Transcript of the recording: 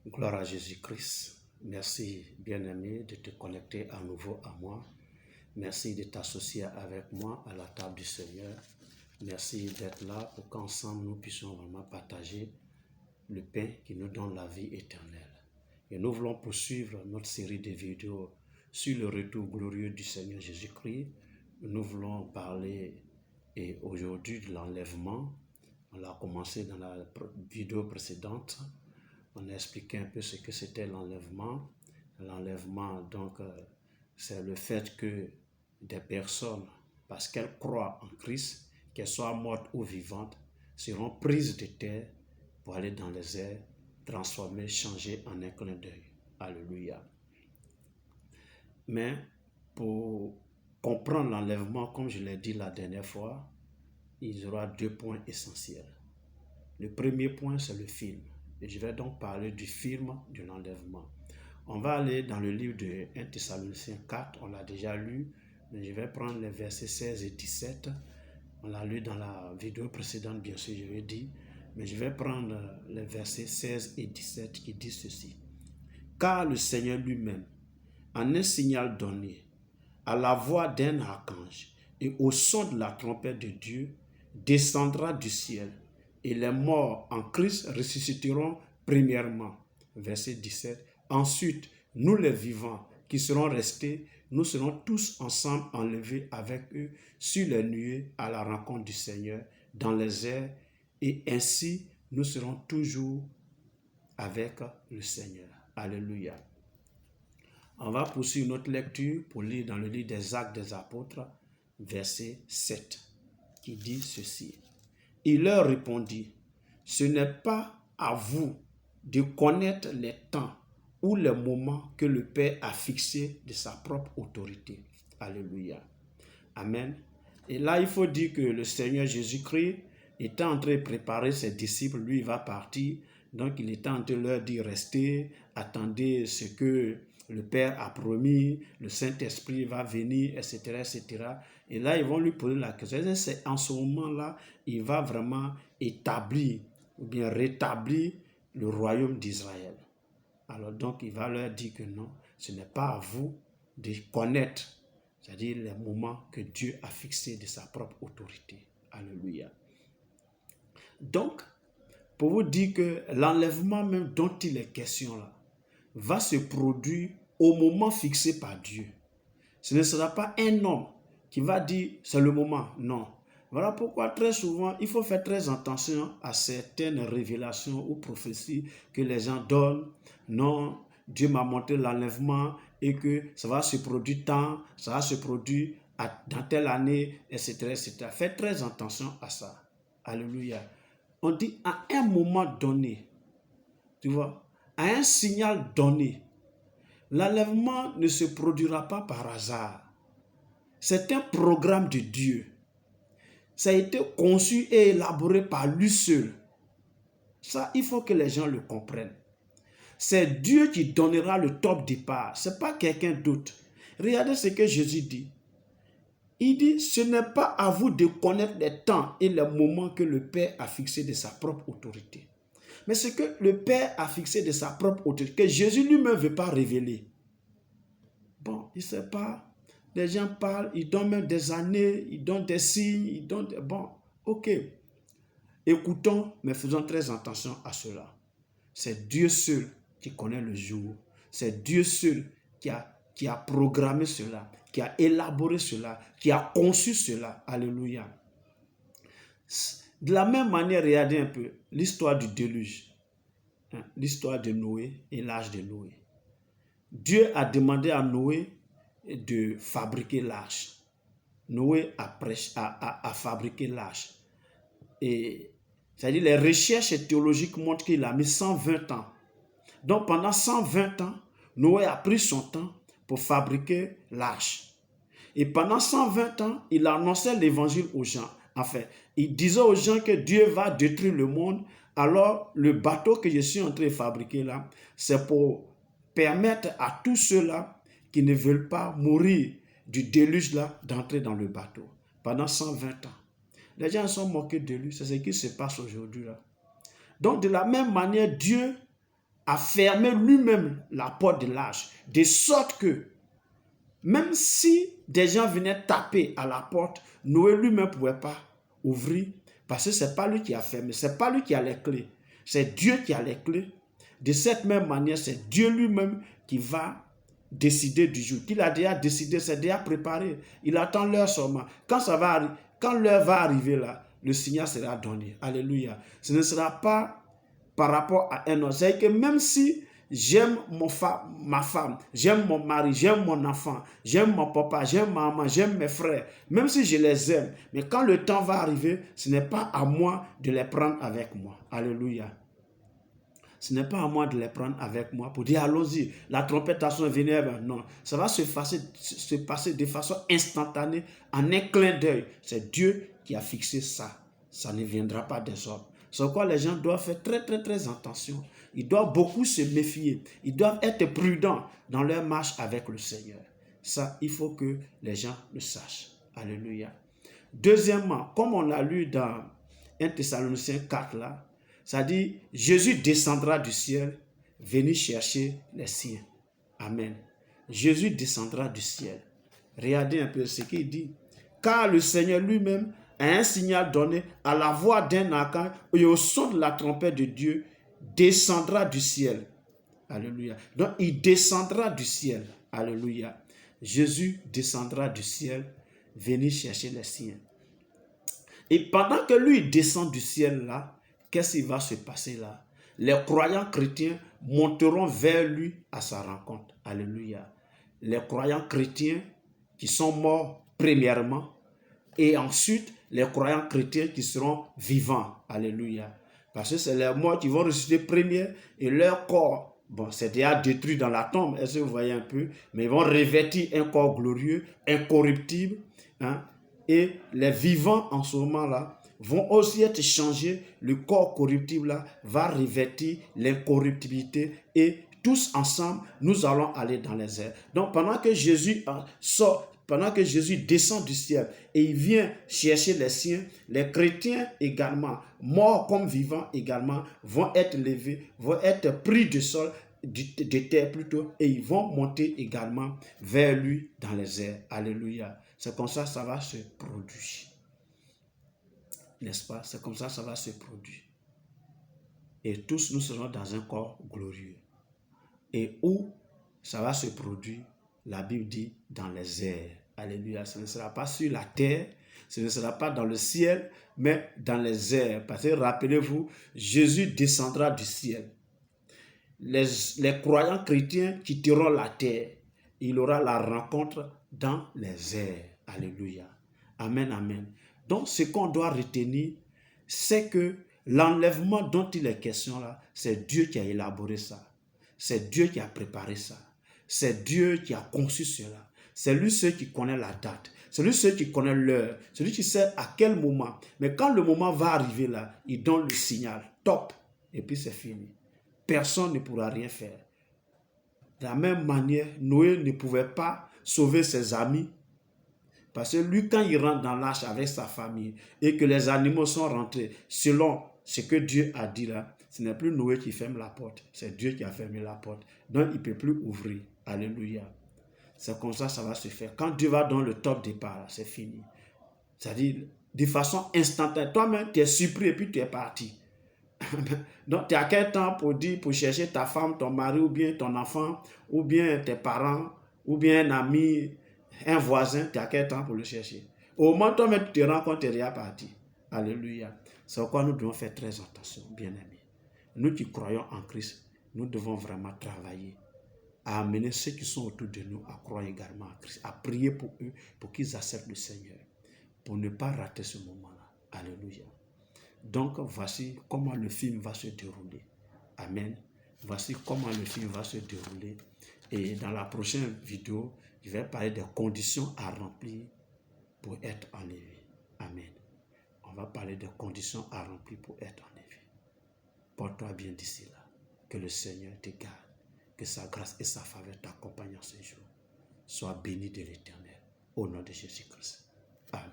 Gloire à Jésus-Christ. Merci, bien-aimé, de te connecter à nouveau à moi. Merci de t'associer avec moi à la table du Seigneur. Merci d'être là pour qu'ensemble nous puissions vraiment partager le pain qui nous donne la vie éternelle. Et nous voulons poursuivre notre série de vidéos sur le retour glorieux du Seigneur Jésus-Christ. Nous voulons parler aujourd'hui de l'enlèvement. On l'a commencé dans la vidéo précédente. On a expliqué un peu ce que c'était l'enlèvement. L'enlèvement, donc, c'est le fait que des personnes, parce qu'elles croient en Christ, qu'elles soient mortes ou vivantes, seront prises de terre pour aller dans les airs, transformées, changées en un clin d'œil. Alléluia. Mais pour comprendre l'enlèvement, comme je l'ai dit la dernière fois, il y aura deux points essentiels. Le premier point, c'est le film. Et je vais donc parler du film de l'enlèvement. On va aller dans le livre de 1 Thessaloniciens 4, on l'a déjà lu, mais je vais prendre les versets 16 et 17. On l'a lu dans la vidéo précédente, bien sûr, je l'ai dit, mais je vais prendre les versets 16 et 17 qui disent ceci. Car le Seigneur lui-même, en un signal donné, à la voix d'un archange et au son de la trompette de Dieu, descendra du ciel, et les morts en Christ ressusciteront premièrement. Verset 17. Ensuite, nous les vivants qui serons restés, nous serons tous ensemble enlevés avec eux sur les nuées à la rencontre du Seigneur dans les airs, et ainsi nous serons toujours avec le Seigneur. Alléluia. On va poursuivre notre lecture pour lire dans le livre des Actes des Apôtres, verset 7, qui dit ceci. Il leur répondit, ce n'est pas à vous de connaître les temps ou les moments que le Père a fixés de sa propre autorité. Alléluia. Amen. Et là, il faut dire que le Seigneur Jésus-Christ était en train de préparer ses disciples. Lui, il va partir. Donc, il était en train de leur dire, restez, attendez ce que le Père a promis, le Saint-Esprit va venir, etc., etc. Et là, ils vont lui poser la question. C'est en ce moment-là, il va vraiment établir ou bien rétablir le royaume d'Israël. Alors donc, il va leur dire que non, ce n'est pas à vous de connaître, c'est-à-dire les moments que Dieu a fixés de sa propre autorité. Alléluia. Donc, pour vous dire que l'enlèvement même dont il est question là, va se produire au moment fixé par Dieu. Ce ne sera pas un homme qui va dire c'est le moment. Non. Voilà pourquoi très souvent, il faut faire très attention à certaines révélations ou prophéties que les gens donnent. Non, Dieu m'a montré l'enlèvement et que ça va se produire tant, ça va se produire dans telle année, etc., etc. Faites très attention à ça. Alléluia. On dit à un moment donné, tu vois, à un signal donné, l'enlèvement ne se produira pas par hasard. C'est un programme de Dieu. Ça a été conçu et élaboré par lui seul. Ça, il faut que les gens le comprennent. C'est Dieu qui donnera le top départ. Ce n'est pas quelqu'un d'autre. Regardez ce que Jésus dit. Il dit, ce n'est pas à vous de connaître les temps et les moments que le Père a fixés de sa propre autorité. Mais ce que le Père a fixé de sa propre autorité, que Jésus lui-même ne veut pas révéler. Bon, il ne sait pas. Les gens parlent, ils donnent même des années, ils donnent des signes, ils donnent des... Bon, ok. Écoutons, mais faisons très attention à cela. C'est Dieu seul qui connaît le jour. C'est Dieu seul qui a programmé cela, qui a élaboré cela, qui a conçu cela. Alléluia. De la même manière, regardez un peu l'histoire du déluge, l'histoire de Noé et l'âge de Noé. Dieu a demandé à Noé de fabriquer l'arche. Noé a fabriqué l'arche. Et c'est-à-dire les recherches théologiques montrent qu'il a mis 120 ans. Donc pendant 120 ans, Noé a pris son temps pour fabriquer l'arche. Et pendant 120 ans, il annonçait l'évangile aux gens. Enfin, il disait aux gens que Dieu va détruire le monde. Alors, le bateau que je suis en train de fabriquer là, c'est pour permettre à tous ceux-là qui ne veulent pas mourir du déluge là, d'entrer dans le bateau. Pendant 120 ans. Les gens sont moqués de lui. C'est ce qui se passe aujourd'hui là. Donc, de la même manière, Dieu a fermé lui-même la porte de l'arche, de sorte que même si des gens venaient taper à la porte, Noé lui-même ne pouvait pas ouvrir parce que ce n'est pas lui qui a fermé, ce n'est pas lui qui a les clés, c'est Dieu qui a les clés. De cette même manière, c'est Dieu lui-même qui va décider du jour. Qu'il a déjà décidé, c'est déjà préparé. Il attend l'heure seulement. Quand l'heure va arriver là, le signal sera donné. Alléluia. Ce ne sera pas par rapport à un autre. C'est que même si j'aime ma femme, j'aime mon mari, j'aime mon enfant, j'aime mon papa, j'aime ma maman, j'aime mes frères, même si je les aime, mais quand le temps va arriver, ce n'est pas à moi de les prendre avec moi. Alléluia. Ce n'est pas à moi de les prendre avec moi pour dire allons-y, la trompette a son venir. Non, ça va se passer de façon instantanée, en un clin d'œil. C'est Dieu qui a fixé ça. Ça ne viendra pas des hommes. C'est pourquoi les gens doivent faire très très très attention. Ils doivent beaucoup se méfier. Ils doivent être prudents dans leur marche avec le Seigneur. Ça, il faut que les gens le sachent. Alléluia. Deuxièmement, comme on l'a lu dans 1 Thessaloniciens 4 là, ça dit, Jésus descendra du ciel, venir chercher les siens. Amen. Jésus descendra du ciel. Regardez un peu ce qu'il dit. Car le Seigneur lui-même a un signal donné à la voix d'un archange et au son de la trompette de Dieu, descendra du ciel. Alléluia. Donc, il descendra du ciel. Alléluia. Jésus descendra du ciel, venir chercher les siens. Et pendant que lui descend du ciel là, qu'est-ce qui va se passer là? Les croyants chrétiens monteront vers lui à sa rencontre. Alléluia. Les croyants chrétiens qui sont morts premièrement et ensuite les croyants chrétiens qui seront vivants. Alléluia. Parce que c'est les morts qui vont ressusciter première et leur corps, bon, c'est déjà détruit dans la tombe, est-ce que vous voyez un peu? Mais ils vont revêtir un corps glorieux, incorruptible, hein? Et les vivants en ce moment-là vont aussi être changés. Le corps corruptible là va revêtir l'incorruptibilité et tous ensemble, nous allons aller dans les airs. Donc pendant que Jésus sort, pendant que Jésus descend du ciel et il vient chercher les siens, les chrétiens également, morts comme vivants également, vont être levés, vont être pris du sol, de terre plutôt, et ils vont monter également vers lui dans les airs. Alléluia. C'est comme ça ça va se produire. N'est-ce pas? C'est comme ça ça va se produire. Et tous nous serons dans un corps glorieux. Et où ça va se produire? La Bible dit dans les airs. Alléluia. Ce ne sera pas sur la terre, ce ne sera pas dans le ciel, mais dans les airs. Parce que rappelez-vous, Jésus descendra du ciel. Les croyants chrétiens quitteront la terre. Il aura la rencontre dans les airs. Alléluia. Amen, amen. Donc, ce qu'on doit retenir, c'est que l'enlèvement dont il est question là, c'est Dieu qui a élaboré ça. C'est Dieu qui a préparé ça. C'est Dieu qui a conçu cela. C'est lui seul qui connaît la date. C'est lui seul qui connaît l'heure. C'est lui qui sait à quel moment. Mais quand le moment va arriver là, il donne le signal. Top. Et puis c'est fini. Personne ne pourra rien faire. De la même manière, Noé ne pouvait pas sauver ses amis. Parce que lui, quand il rentre dans l'arche avec sa famille et que les animaux sont rentrés selon ce que Dieu a dit là, ce n'est plus Noé qui ferme la porte, c'est Dieu qui a fermé la porte. Donc, il ne peut plus ouvrir. Alléluia. C'est comme ça ça va se faire. Quand Dieu va dans le top départ, c'est fini. C'est-à-dire, de façon instantanée, toi-même, tu es surpris et puis tu es parti. Donc, tu as quel temps pour chercher ta femme, ton mari, ou bien ton enfant, ou bien tes parents, ou bien un ami, un voisin, tu as quel temps pour le chercher? Au moment où toi-même tu te rends compte, tu es déjà parti. Alléluia. C'est pourquoi nous devons faire très attention, bien-aimés. Nous qui croyons en Christ, nous devons vraiment travailler à amener ceux qui sont autour de nous à croire également en Christ, à prier pour eux, pour qu'ils acceptent le Seigneur, pour ne pas rater ce moment-là. Alléluia. Donc, voici comment le film va se dérouler. Amen. Voici comment le film va se dérouler. Et dans la prochaine vidéo, je vais parler des conditions à remplir pour être enlevé. Amen. On va parler des conditions à remplir pour être enlevé. Porte-toi bien d'ici là. Que le Seigneur te garde. Que sa grâce et sa faveur t'accompagnent en ce jour. Sois béni de l'Éternel. Au nom de Jésus-Christ. Amen.